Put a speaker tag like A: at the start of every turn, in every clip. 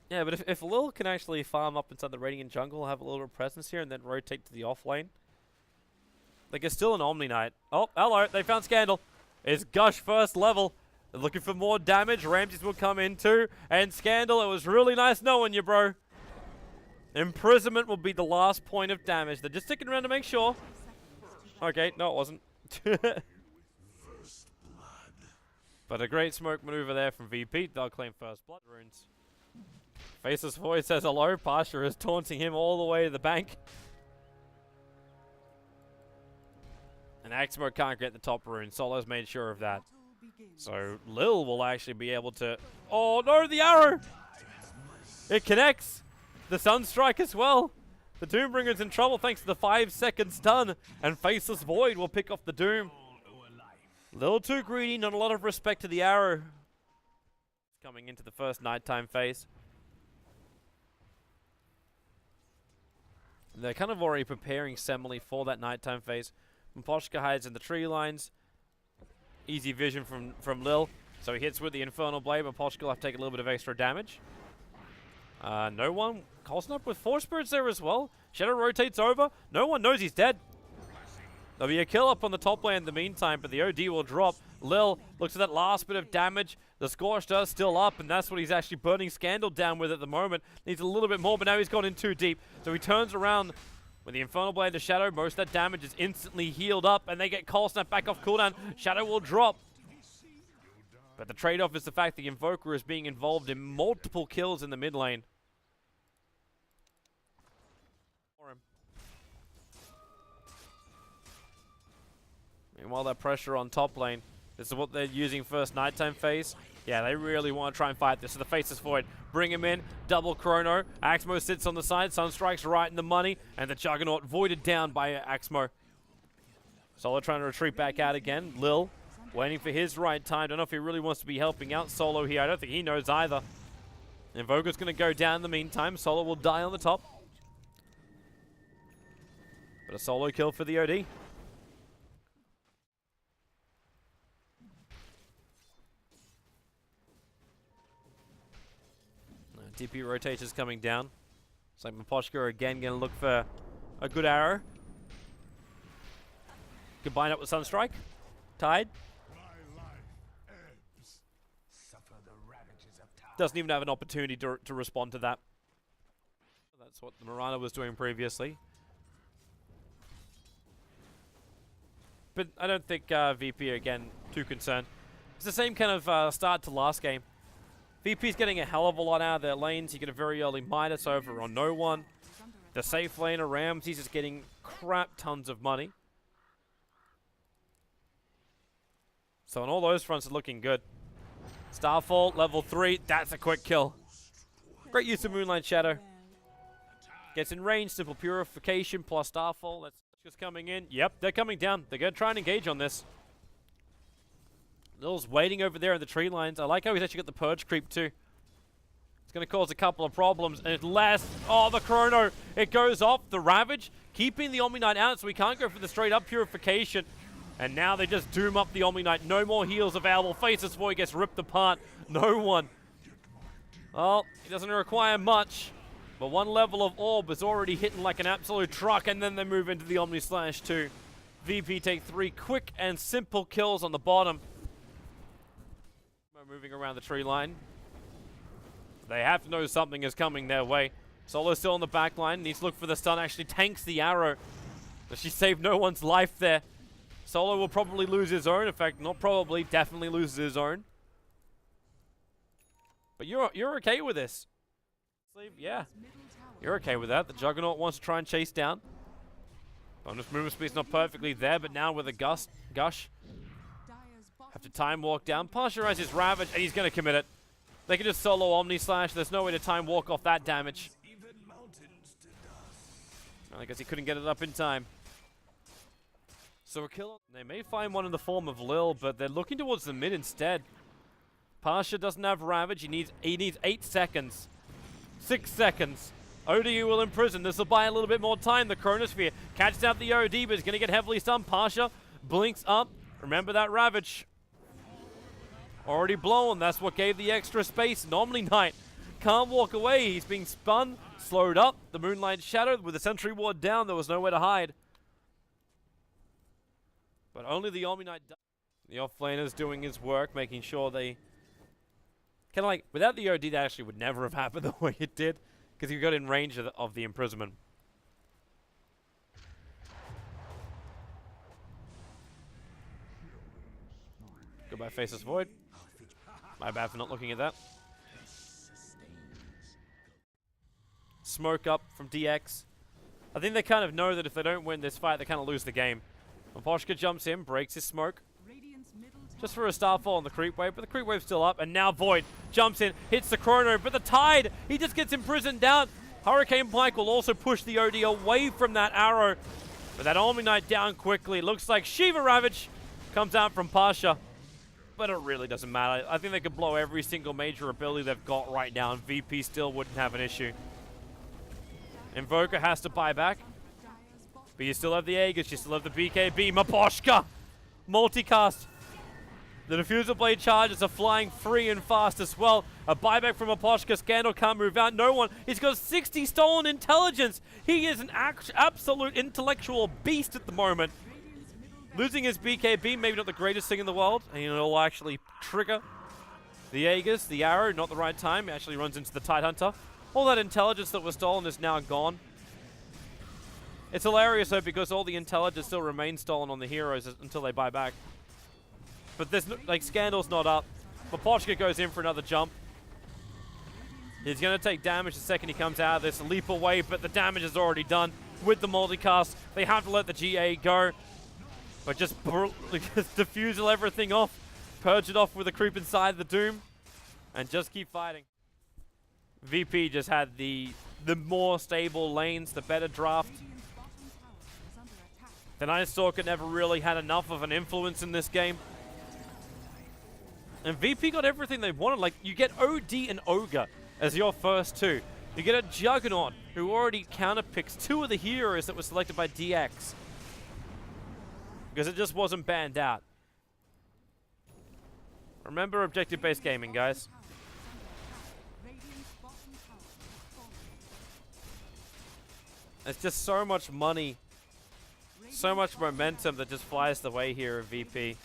A: Yeah, but if Lil can actually farm up inside the Radiant jungle, have a little presence here, and then rotate to the off lane. Like, it's still an Omni Knight. Oh, hello, they found Scandal. It's Gush first level. They're looking for more damage. Ramses will come in too. And Scandal, it was really nice knowing you, bro. Imprisonment will be the last point of damage. They're just sticking around to make sure. Okay, no, it wasn't. But a great smoke maneuver there from VP. They'll claim first blood. Runes. Faceless Void says hello. Pasha is taunting him all the way to the bank. And Ax.Mo can't get the top rune. Solo's made sure of that. So Lil will actually be able to... Oh no, the arrow! It connects. The Sunstrike as well. The Doombringer's in trouble thanks to the 5-second stun. And Faceless Void will pick off the Doom. Little too greedy, not a lot of respect to the arrow. Coming into the first nighttime phase. They're kind of already preparing Semele for that nighttime phase. Mposhka hides in the tree lines. Easy vision from Lil. So he hits with the Infernal Blade. Mposhka will have to take a little bit of extra damage. No one. Colson up with 4 spirits there as well. Shadow rotates over. No one knows he's dead. There'll be a kill up on the top lane in the meantime, but the OD will drop. Lil looks at that last bit of damage. The Scorched Earth still up, and that's what he's actually burning Scandal down with at the moment. Needs a little bit more, but now he's gone in too deep. So he turns around with the Infernal Blade to Shadow. Most of that damage is instantly healed up, and they get Cold Snap back off cooldown. Shadow will drop. But the trade-off is the fact the Invoker is being involved in multiple kills in the mid lane. Meanwhile, that pressure on top lane. This is what they're using first nighttime phase. Yeah, they really want to try and fight this. So the Faceless Void, bring him in, double chrono. Ax.Mo sits on the side, Sunstrike's right in the money, and the Juggernaut voided down by Ax.Mo. Solo trying to retreat back out again. Lil waiting for his right time. Don't know if he really wants to be helping out Solo here. I don't think he knows either. Invoker's going to go down in the meantime. Solo will die on the top. But a solo kill for the OD. TP rotators coming down. So Mposhka again going to look for a good arrow. Combine up with Sunstrike. Tide. Doesn't even have an opportunity to respond to that. That's what the Mirana was doing previously. But I don't think VP again too concerned. It's the same kind of start to last game. VP's getting a hell of a lot out of their lanes. You get a very early Midas over on no one. The safe laner Ramses is getting crap tons of money. So on all those fronts are looking good. Starfall, level 3. That's a quick kill. Great use of Moonlight Shadow. Gets in range, simple purification plus Starfall. That's just coming in. Yep, they're coming down. They're going to try and engage on this. Lil's waiting over there in the tree lines. I like how he's actually got the Purge creep too. It's going to cause a couple of problems. Unless, oh, the Chrono. It goes off. The Ravage, keeping the Omni Knight out so we can't go for the straight up purification. And now they just doom up the Omni Knight. No more heals available. Faceless Void gets ripped apart. No one. Well, he doesn't require much. But one level of Orb is already hitting like an absolute truck. And then they move into the Omni Slash too. VP take 3 quick and simple kills on the bottom. Moving around the tree line. They have to know something is coming their way. Solo still on the back line. Needs to look for the stun. Actually tanks the arrow. But she saved no one's life there. Solo will probably lose his own. In fact, not probably. Definitely loses his own. But you're okay with this. Yeah. You're okay with that. The Juggernaut wants to try and chase down. Bonus movement speed's not perfectly there. But now with a gush. Have to time walk down. Partializes Ravage, and he's going to commit it. They can just solo Omni Slash. There's no way to time walk off that damage. I guess he couldn't get it up in time. So a kill. They may find one in the form of Lil, but they're looking towards the mid instead. Pasha doesn't have Ravage. He needs 8 seconds. 6 seconds. ODU will imprison. This will buy a little bit more time. The Chronosphere catches out the OD, but he's going to get heavily stunned. Pasha blinks up. Remember that Ravage. Already blown. That's what gave the extra space. Omni Knight can't walk away. He's being spun, slowed up. The Moonlight shadowed with the sentry ward down. There was nowhere to hide. But only the Omni Knight. The offlaner's doing his work, making sure they... Kind of like, without the OD, that actually would never have happened the way it did. Because he got in range of the imprisonment. Goodbye, Faceless Void. My bad for not looking at that. Smoke up from DX. I think they kind of know that if they don't win this fight, they kind of lose the game. Miposhka jumps in, breaks his smoke. Just for a starfall on the creep wave, but the creep wave's still up, and now Void jumps in, hits the chrono, but the Tide, he just gets imprisoned down. Hurricane Pike will also push the OD away from that arrow, but that Omni Knight down quickly. Looks like Shiva Ravage comes out from Pasha, but it really doesn't matter. I think they could blow every single major ability they've got right now, and VP still wouldn't have an issue. Invoker has to buy back, but you still have the Aegis, you still have the BKB. Miposhka! Multicast. The Diffusal Blade charges are flying free and fast as well. A buyback from Miposhka. Scandal can't move out. No one. He's got 60 stolen intelligence. He is an absolute intellectual beast at the moment. Losing his BKB, maybe not the greatest thing in the world. And it'll actually trigger the Aegis, the arrow, not the right time. It actually runs into the Tidehunter. All that intelligence that was stolen is now gone. It's hilarious though, because all the intelligence still remains stolen on the heroes until they buy back. But there's like, Scandal's not up. Miposhka goes in for another jump. He's going to take damage the second he comes out of this. Leap away, but the damage is already done with the multicast. They have to let the GA go. But just diffusal everything off. Purge it off with a creep inside the Doom. And just keep fighting. VP just had the more stable lanes, the better draft. The Night Stalker never really had enough of an influence in this game. And VP got everything they wanted. Like, you get OD and Ogre as your first two. You get a Juggernaut who already counterpicks two of the heroes that were selected by DX. Because it just wasn't banned out. Remember objective-based gaming, guys. It's just so much money, so much momentum that just flies the way here of VP.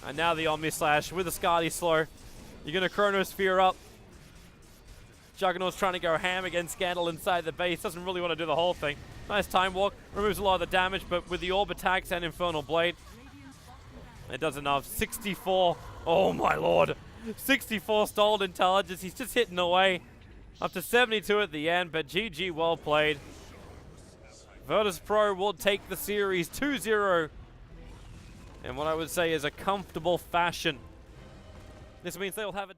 A: And now the Omni Slash with a Skadi slow. You're going to Chronosphere up. Juggernaut's trying to go ham against Scandal inside the base. Doesn't really want to do the whole thing. Nice time walk. Removes a lot of the damage, but with the Orb attacks and Infernal Blade, it does enough. 64. Oh my lord. 64 stolen intelligence. He's just hitting away. Up to 72 at the end, but GG, well played. Virtus.pro will take the series 2-0. And what I would say is a comfortable fashion. This means they'll have a...